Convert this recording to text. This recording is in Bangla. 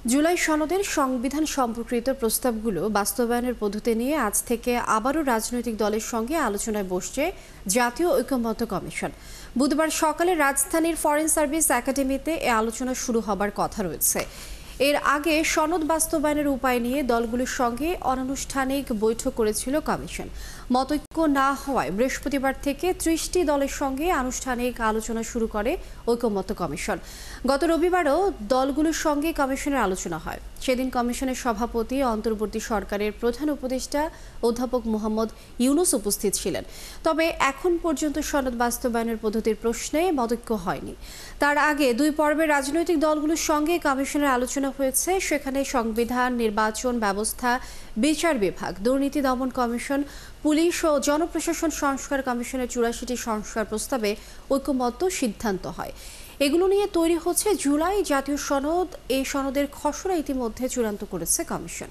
জুলাই সনদের সংবিধান সম্পর্কিত প্রস্তাবগুলো বাস্তবায়নের পদ্ধতি নিয়ে আজ থেকে আবারও রাজনৈতিক দলের সঙ্গে আলোচনায় বসছে জাতীয় ঐকমত্য কমিশন। বুধবার সকালে রাজধানীর ফরেন সার্ভিস একাডেমিতে এ আলোচনা শুরু হবার কথা রয়েছে। এর আগে সনদ বাস্তবায়নের উপায় নিয়ে দলগুলোর সঙ্গে অনানুষ্ঠানিক বৈঠক করেছিল কমিশন। মতৈক্য না হওয়ায় বৃহস্পতিবার থেকে ৩০টি দলের সঙ্গে আনুষ্ঠানিক আলোচনা শুরু করে ঐকমত্য কমিশন। গত রবিবারও দলগুলোর সঙ্গে কমিশনের আলোচনা হয়। সেদিন কমিশনের সভাপতি অন্তর্বর্তী সরকারের প্রধান উপদেষ্টা অধ্যাপক মোহাম্মদ ইউনূস উপস্থিত ছিলেন। তবে এখন পর্যন্ত সনদ বাস্তবায়নের পদ্ধতির প্রশ্নে মতৈক্য হয়নি। তার আগে দুই পর্বের রাজনৈতিক দলগুলোর সঙ্গে কমিশনের আলোচনা হয়েছে। সেখানে সংবিধান, নির্বাচন ব্যবস্থা, বিচার বিভাগ, দুর্নীতি দমন কমিশন, পুলিশ ও জনপ্রশাসন সংস্কার কমিশনের ৮৪টি সংস্কার প্রস্তাবে ঐকমত্য সিদ্ধান্ত হয়। এগুলো নিয়ে তৈরি হচ্ছে জুলাই জাতীয় সনদ। এই সনদের খসড়া ইতিমধ্যে চূড়ান্ত করেছে কমিশন।